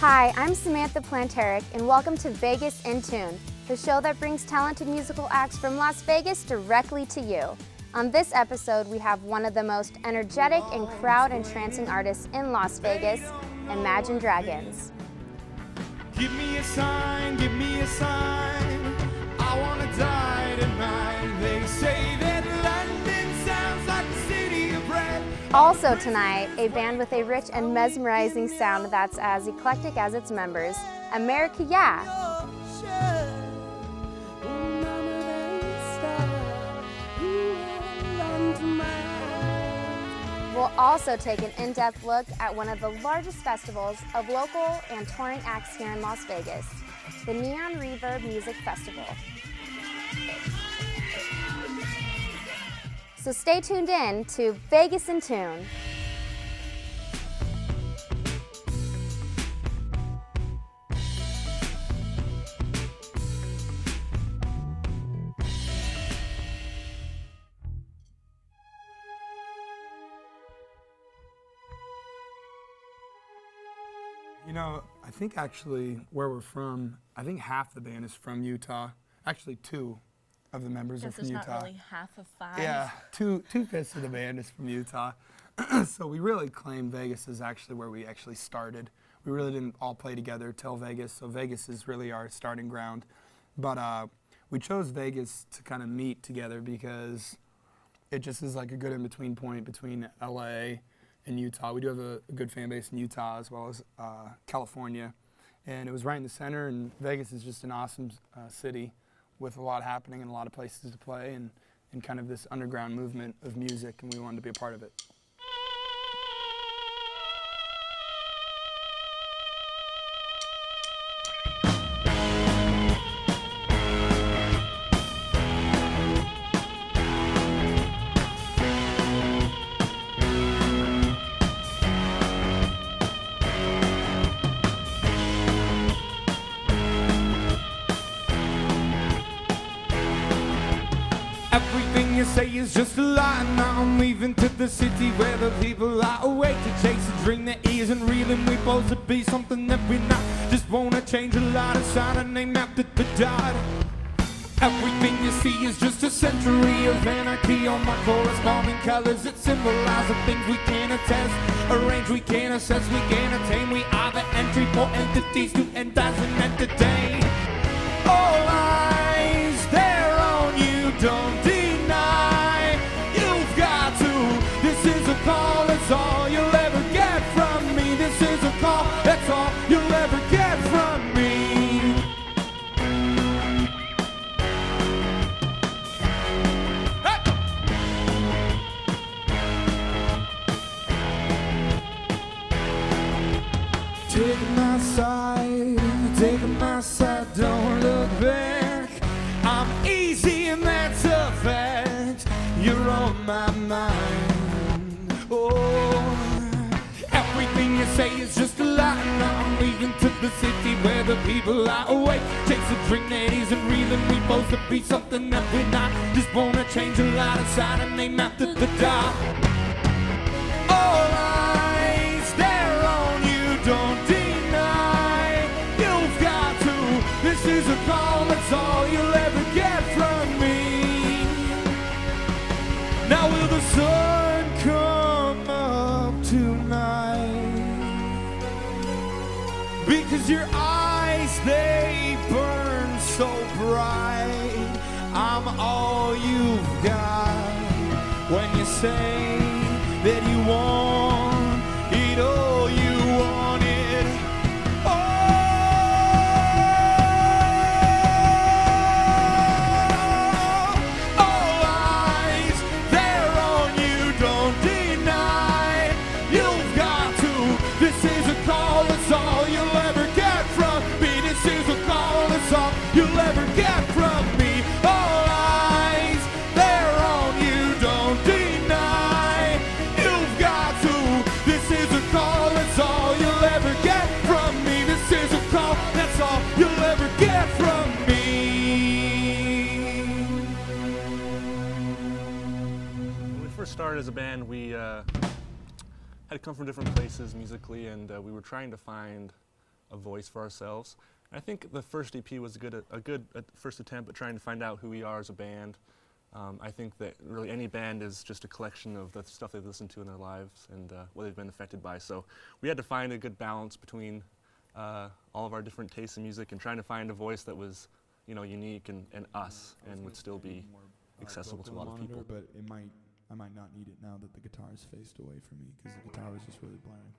Hi, I'm Samantha Planterick, and welcome to Vegas in Tune, the show that brings talented musical acts from Las Vegas directly to you. On this episode, we have one of the most energetic and crowd-entrancing artists in Las Vegas, Imagine Dragons. Give me a sign, I wanna die tonight. They say that London sounds like the city of bread. Also tonight, a band with a rich and mesmerizing sound that's as eclectic as its members, America Yeah! We'll also take an in-depth look at one of the largest festivals of local and touring acts here in Las Vegas, the Neon Reverb Music Festival. So stay tuned in to Vegas in Tune. You know, I think actually where we're from, I think half the band is from Utah. Actually, two of the members are from Utah. It's not really half of five. Yeah, two-fifths of the band is from Utah. So we really claim Vegas is actually where we actually started. We really didn't all play together till Vegas, so Vegas is really our starting ground. But we chose Vegas to kind of meet together because it just is like a good in-between point between LA in Utah. We do have a good fan base in Utah as well as California. And it was right in the center, and Vegas is just an awesome city with a lot happening and a lot of places to play and kind of this underground movement of music, and we wanted to be a part of it. Everything you say is just a lie. Now I'm leaving to the city where the people are awake to chase a dream that isn't real, and we're supposed to be something that we're not. Just wanna change a lot of sign and name after the dot. Everything you see is just a century of anarchy on my corresponding colors that symbolize the things we can't attest, arrange, we can't assess, we can't attain. We are the entry for entities to entice and entertain. All eyes, they're on you, don't deny. You've got to. This is a call, that's all you'll ever get from me. This is a call, that's all you'll ever get from me. Take my side, don't look back. I'm easy and that's a fact. You're on my mind. Oh, everything you say is just a lie. Now I'm leaving to the city where the people are awake. Chase a dream that isn't real, and we're supposed to be something that we're not. Just wanna change a lot of sign and name after the dot. All eyes, they're on you, don't deny. You've got to. This is a call, that's all you'll ever get from me. Now will the sun come up tonight? Because your eyes, they burn so bright. I'm all you've got when you say that you want it all, you want it all. All eyes, they're on you, don't deny. You've got to. This is a call, that's all you'll ever get from me. This is a call, that's all you'll ever get from me. All eyes, they're on you, don't deny. You've got to. This is a call, that's all you'll ever get from me. This is a call, that's all you'll ever get from me. When we first started as a band, we had come from different places musically, and we were trying to find a voice for ourselves. I think the first EP was a good first attempt at trying to find out who we are as a band. I think that really any band is just a collection of the stuff they've listened to in their lives and what they've been affected by. So we had to find a good balance between all of our different tastes in music and trying to find a voice that was, unique and us and would still be accessible to a lot of people. But I might not need it now that the guitar is faced away from me because the guitar was just really blaring.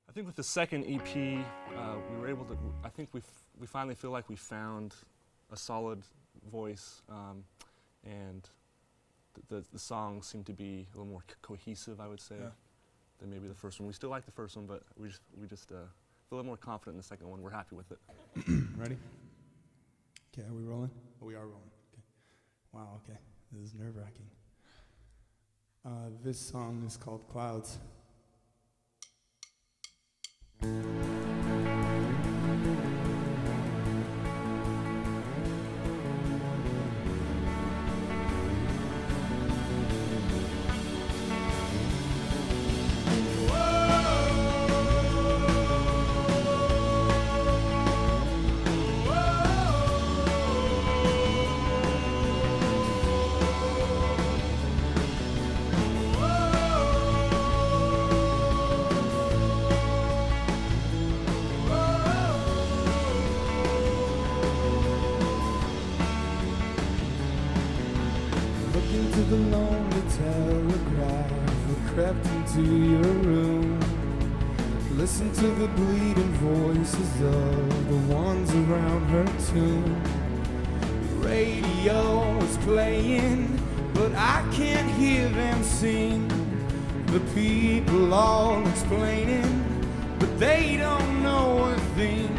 I think with the second EP, we were able to. I think we finally feel like we found a solid voice, and the songs seem to be a little more cohesive, I would say, than maybe the first one. We still like the first one, but we just feel a little more confident in the second one. We're happy with it. Ready? Okay, are we rolling? Oh, we are rolling. Okay. Wow. Okay, this is nerve-wracking. This song is called Clouds. To the lonely telegraph that crept into your room. Listen to the bleeding voices of the ones around her tomb. The radio is playing, but I can't hear them sing. The people all explaining, but they don't know a thing.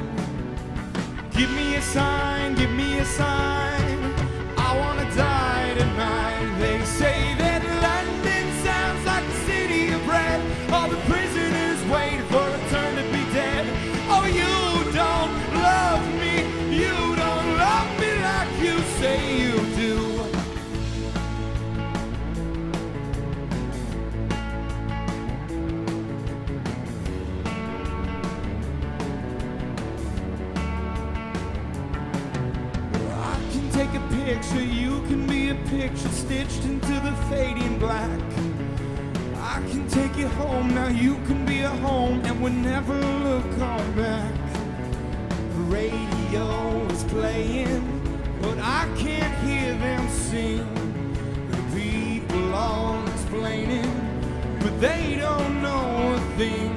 Give me a sign, give me a sign. I wanna die tonight. They say that London sounds like a city of bread. All the prisoners wait for a turn to be dead. Oh, you don't love me. You don't love me like you say you do. Take a picture, you can be a picture stitched into the fading black. I can take you home, now you can be a home, and we'll never look on back. The radio is playing, but I can't hear them sing. The people all explaining, but they don't know a thing.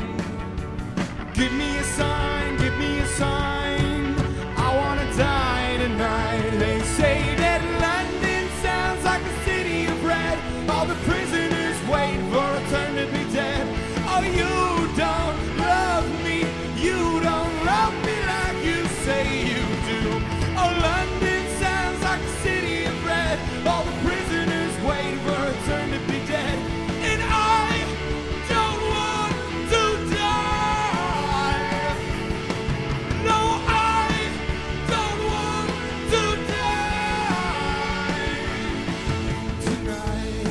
Give me a sign, give me a sign. I wanna die tonight. They say that London sounds like a city of bread. All the prisoners wait for a turn to be dead. Oh, you don't love me. You don't love me like you say you do. Oh, London sounds like a city of bread. All the prisoners wait for a turn to be dead. And I don't want to die. No, I don't want to die tonight.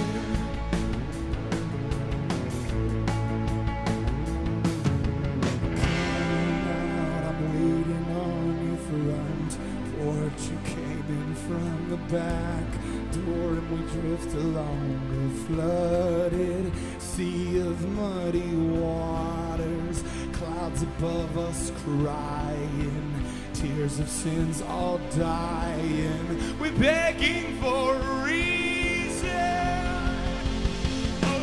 I'm waiting on you front porch. You came in from the back door and we drift along a flooded sea of muddy waters. Clouds above us crying, tears of sins all dying. We're begging for a reason. Oh,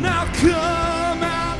now come out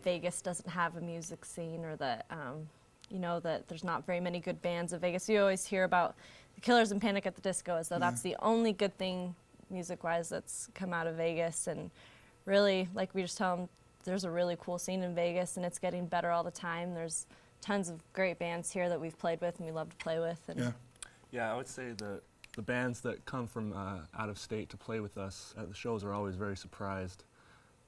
Vegas doesn't have a music scene, or that you know, that there's not very many good bands in Vegas. You always hear about the Killers and Panic at the Disco as though that's the only good thing music-wise that's come out of Vegas. And really, like we just tell them, there's a really cool scene in Vegas, and it's getting better all the time. There's tons of great bands here that we've played with and we love to play with. And yeah, I would say the bands that come from out of state to play with us at the shows are always very surprised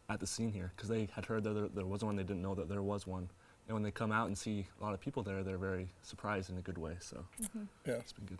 at the scene here, because they had heard that there was one, they didn't know that there was one. And when they come out and see a lot of people there, they're very surprised in a good way. So yeah, it's been good.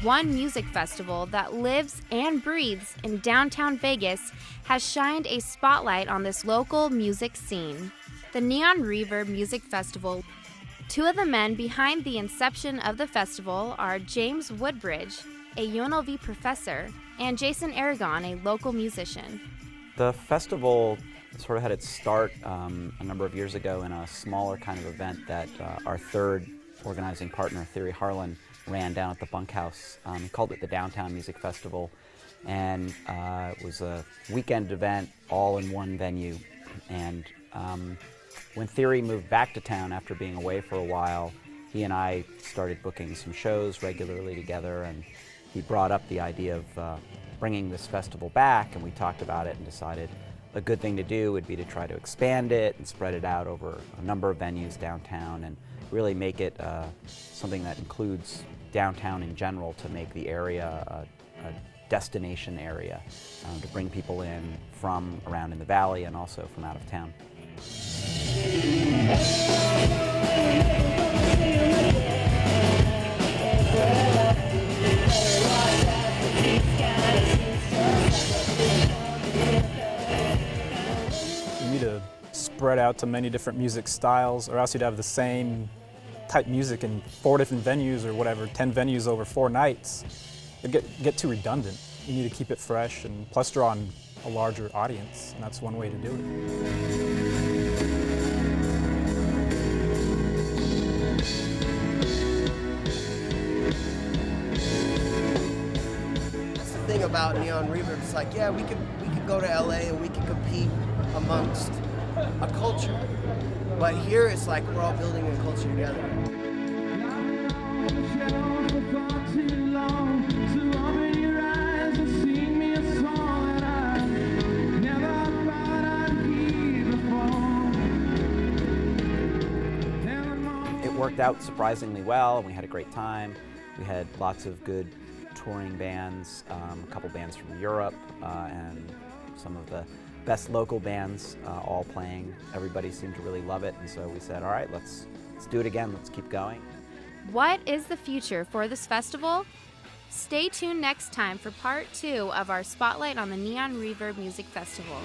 One music festival that lives and breathes in downtown Vegas has shined a spotlight on this local music scene. The Neon Reverb Music Festival. Two of the men behind the inception of the festival are James Woodbridge, a UNLV professor, and Jason Aragon, a local musician. The festival sort of had its start a number of years ago in a smaller kind of event that our third organizing partner, Thierry Harlan, ran down at the Bunkhouse. He called it the Downtown Music Festival, and it was a weekend event all in one venue. And when Thierry moved back to town after being away for a while, he and I started booking some shows regularly together, and he brought up the idea of bringing this festival back, and we talked about it and decided a good thing to do would be to try to expand it and spread it out over a number of venues downtown and really make it something that includes downtown in general, to make the area a destination area, to bring people in from around in the valley and also from out of town. You need to spread out to many different music styles, or else you'd have the same type music in 4 different venues or whatever, 10 venues over 4 nights. It'd get too redundant. You need to keep it fresh and plus draw on a larger audience, and that's one way to do it. That's the thing about Neon Reverb. It's like, yeah, we could go to LA and we could compete amongst a culture. But here it's like we're all building a culture together. It worked out surprisingly well, and we had a great time. We had lots of good touring bands, a couple bands from Europe, and some of the best local bands all playing. Everybody seemed to really love it, and so we said, all right, let's do it again, let's keep going. What is the future for this festival? Stay tuned next time for part 2 of our Spotlight on the Neon Reverb Music Festival.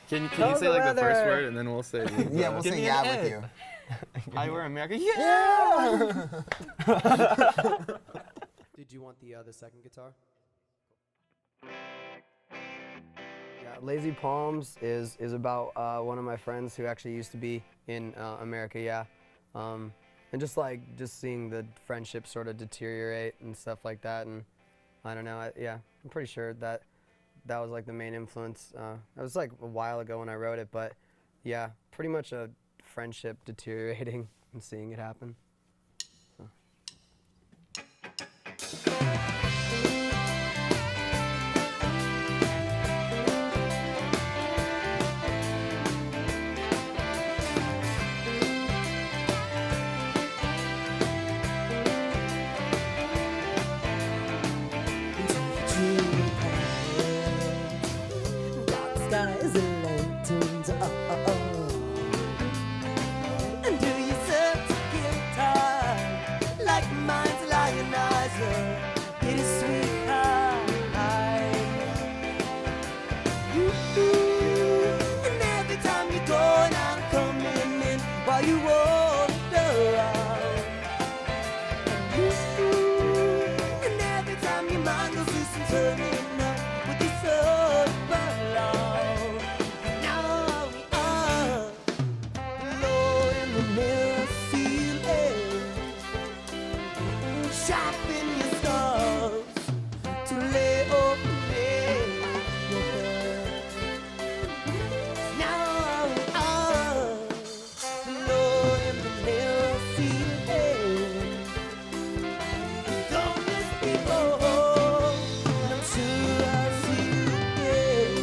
Can you say like the first word and then we'll say Yeah, we'll say yeah with you. Hi, we're America. Yeah! Did you want the second guitar? Yeah, Lazy Palms is about one of my friends who actually used to be in America, yeah. And just seeing the friendship sort of deteriorate and stuff like that, and I don't know, I'm pretty sure that was like the main influence. It was like a while ago when I wrote it, but yeah, pretty much a friendship deteriorating and seeing it happen. So. sharpen your stars to lay over me your bed. Now we are below in the nail ceiling. Don't miss before, and I'm sure I'll see you again.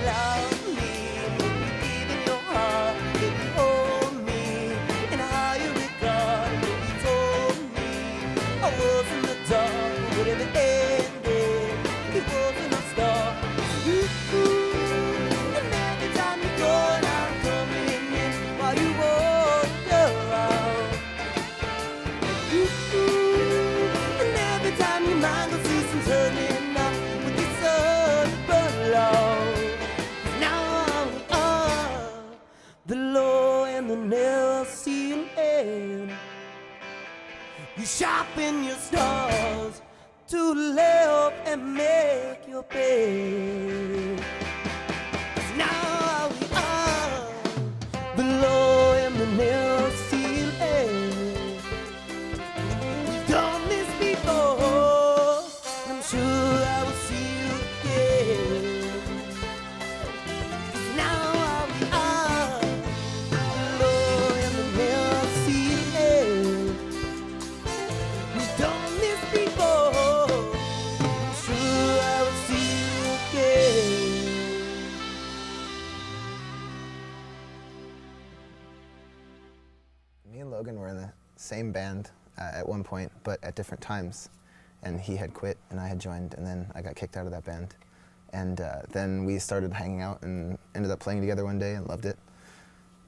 Love me, give in your heart, baby, hold me in a higher regard. You told me I was in the dark, but in the end, it wasn't a star. And every time you go, and I'm coming in while you walk around. And every time your mind goes loose and turning up with the sun below. Now we are below in the narrow ceiling. You sharpen your stars to lay up and make your bed. 'Cause now we are below in the narrow ceiling. We've done this before, and I'm sure I will see you again. 'Cause now we are below in the narrow ceiling. We've done this before, I'm sure I will see you again. Me and Logan were in the same band at one point, but at different times. And he had quit, and I had joined, and then I got kicked out of that band. And then we started hanging out and ended up playing together one day and loved it.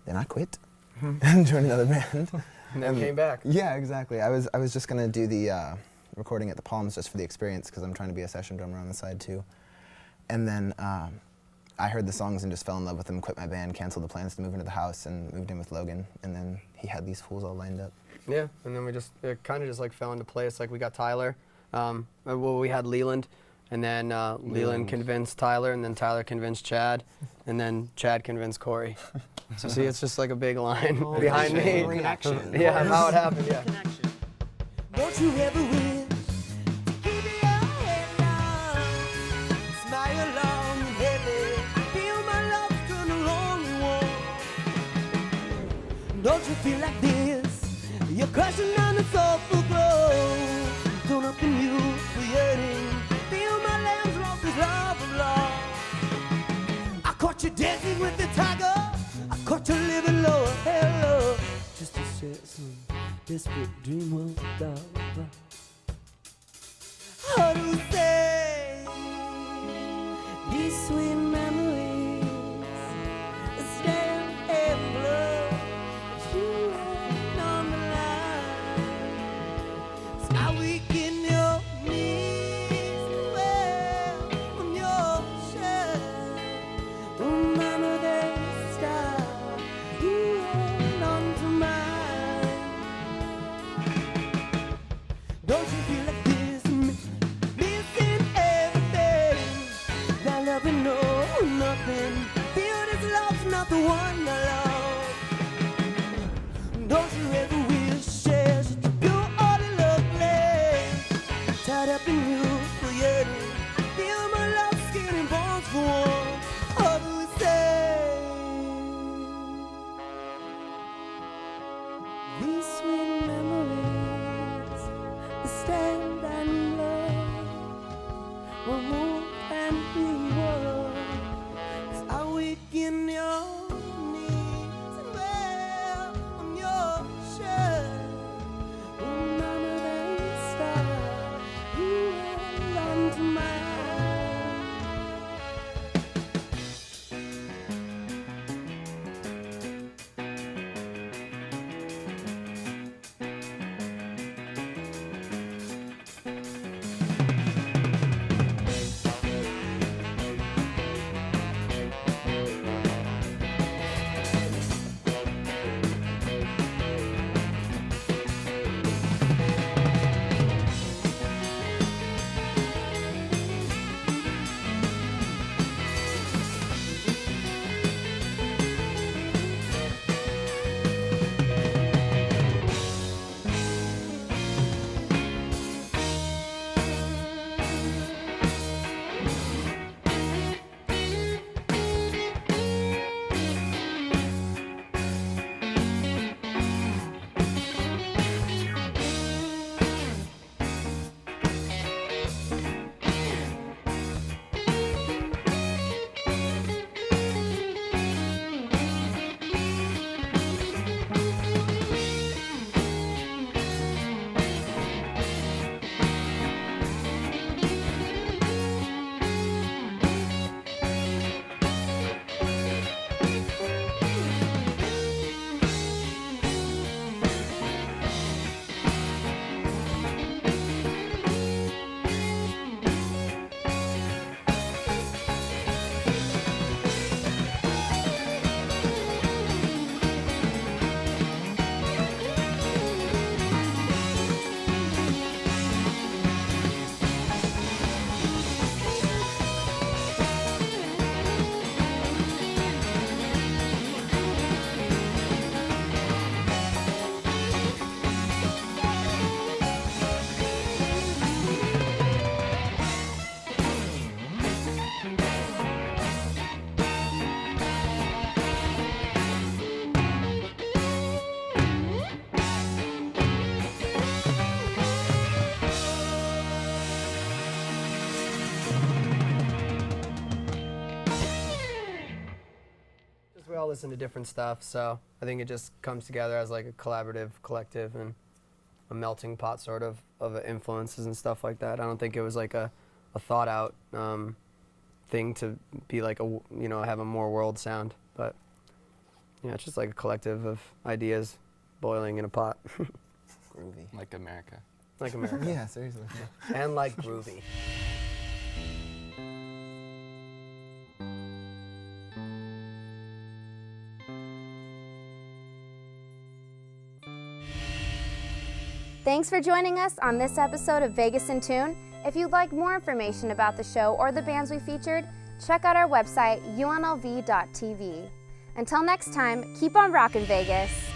Then I quit and joined another band. And then came back. Yeah, exactly. I was just gonna do the recording at the Palms just for the experience, because I'm trying to be a session drummer on the side too. And then I heard the songs and just fell in love with them, quit my band, canceled the plans to move into the house, and moved in with Logan. And then he had these fools all lined up. Yeah, and then it kind of just like fell into place. Like we got Tyler, well we had Leland, and then Leland convinced Tyler, and then Tyler convinced Chad, and then Chad convinced Corey. So see, it's just like a big line behind me. Reaction. Yeah, how it happened, yeah. Don't you ever wish to keep your head down, smile long and heavy, feel my love turn the lonely one. Don't you feel like this? You're crushing on the soulful glow. Don't up in you for yearning. Feel my lambs lost this love of love. I caught you dancing with the tiger. I caught you living low. Hello, just to share some desperate dream of love. How to say these sweet memories stand in blood. You ain't on the line. So I weaken your knees well on your shirt. Oh, mama, they stop. You hold on to mine. Don't you feel like this? Missing everything. That loving, no, nothing. Feel this love's not the one I love. Don't you ever wish shares to do all the lovely? Tied up in you for yearning. Feel my love, skin and bones go on. How do we say? These sweet memories, they stand and love. One more than we were. 'Cause I weaken your knees and well on your shirt. Oh, mama, they stop. You held on to mine. We all listen to different stuff, so I think it just comes together as like a collaborative collective and a melting pot sort of influences and stuff like that. I don't think it was like a thought out thing to be like have a more world sound, but yeah, it's just like a collective of ideas boiling in a pot. Groovy. Like America. Like America. Yeah, seriously. And like groovy. Thanks for joining us on this episode of Vegas in Tune. If you'd like more information about the show or the bands we featured, check out our website, UNLV-TV. Until next time, keep on rockin' Vegas.